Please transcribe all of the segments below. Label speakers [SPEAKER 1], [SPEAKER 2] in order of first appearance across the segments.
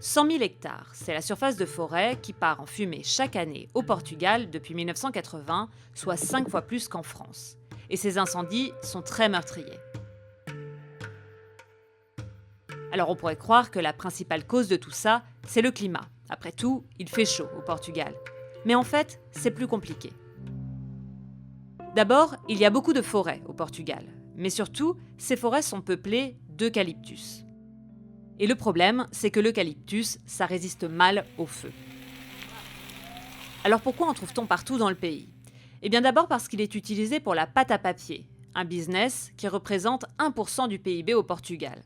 [SPEAKER 1] 100 000 hectares, c'est la surface de forêt qui part en fumée chaque année au Portugal depuis 1980, soit 5 fois plus qu'en France. Et ces incendies sont très meurtriers. Alors on pourrait croire que la principale cause de tout ça, c'est le climat. Après tout, il fait chaud au Portugal. Mais en fait, c'est plus compliqué. D'abord, il y a beaucoup de forêts au Portugal. Mais surtout, ces forêts sont peuplées d'eucalyptus. Et le problème, c'est que l'eucalyptus, ça résiste mal au feu. Alors pourquoi en trouve-t-on partout dans le pays ? Eh bien d'abord parce qu'il est utilisé pour la pâte à papier, un business qui représente 1% du PIB au Portugal.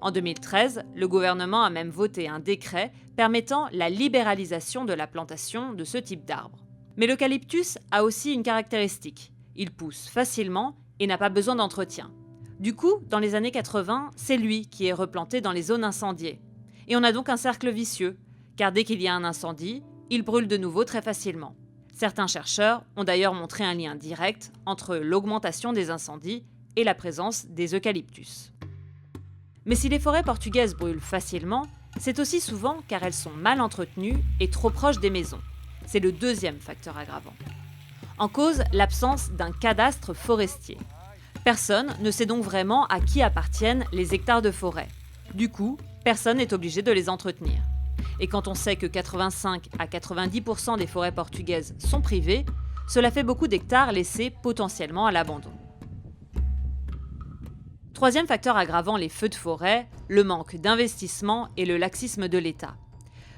[SPEAKER 1] En 2013, le gouvernement a même voté un décret permettant la libéralisation de la plantation de ce type d'arbre. Mais l'eucalyptus a aussi une caractéristique. Il pousse facilement et n'a pas besoin d'entretien. Du coup, dans les années 80, c'est lui qui est replanté dans les zones incendiées. Et on a donc un cercle vicieux, car dès qu'il y a un incendie, il brûle de nouveau très facilement. Certains chercheurs ont d'ailleurs montré un lien direct entre l'augmentation des incendies et la présence des eucalyptus. Mais si les forêts portugaises brûlent facilement, c'est aussi souvent car elles sont mal entretenues et trop proches des maisons. C'est le deuxième facteur aggravant. En cause, l'absence d'un cadastre forestier. Personne ne sait donc vraiment à qui appartiennent les hectares de forêt. Du coup, personne n'est obligé de les entretenir. Et quand on sait que 85 à 90% des forêts portugaises sont privées, cela fait beaucoup d'hectares laissés potentiellement à l'abandon. Troisième facteur aggravant les feux de forêt, le manque d'investissement et le laxisme de l'État.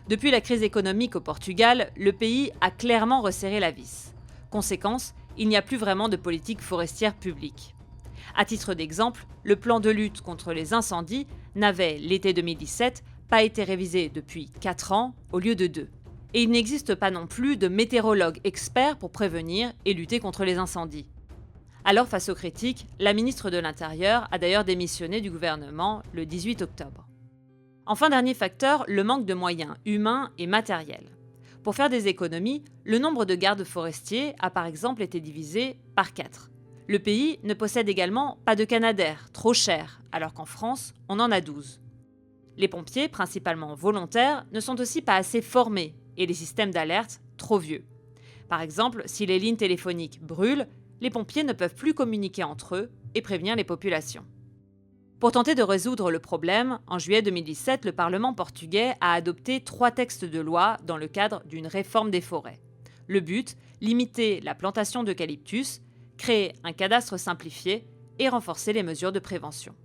[SPEAKER 1] Depuis la crise économique au Portugal, le pays a clairement resserré la vis. Conséquence, il n'y a plus vraiment de politique forestière publique. À titre d'exemple, le plan de lutte contre les incendies n'avait, l'été 2017, pas été révisé depuis 4 ans au lieu de 2. Et il n'existe pas non plus de météorologues experts pour prévenir et lutter contre les incendies. Alors, face aux critiques, la ministre de l'Intérieur a d'ailleurs démissionné du gouvernement le 18 octobre. Enfin, dernier facteur, le manque de moyens humains et matériels. Pour faire des économies, le nombre de gardes forestiers a par exemple été divisé par 4. Le pays ne possède également pas de canadair, trop cher, alors qu'en France, on en a 12. Les pompiers, principalement volontaires, ne sont aussi pas assez formés et les systèmes d'alerte trop vieux. Par exemple, si les lignes téléphoniques brûlent, les pompiers ne peuvent plus communiquer entre eux et prévenir les populations. Pour tenter de résoudre le problème, en juillet 2017, le Parlement portugais a adopté 3 textes de loi dans le cadre d'une réforme des forêts. Le but, limiter la plantation d'eucalyptus, créer un cadastre simplifié et renforcer les mesures de prévention.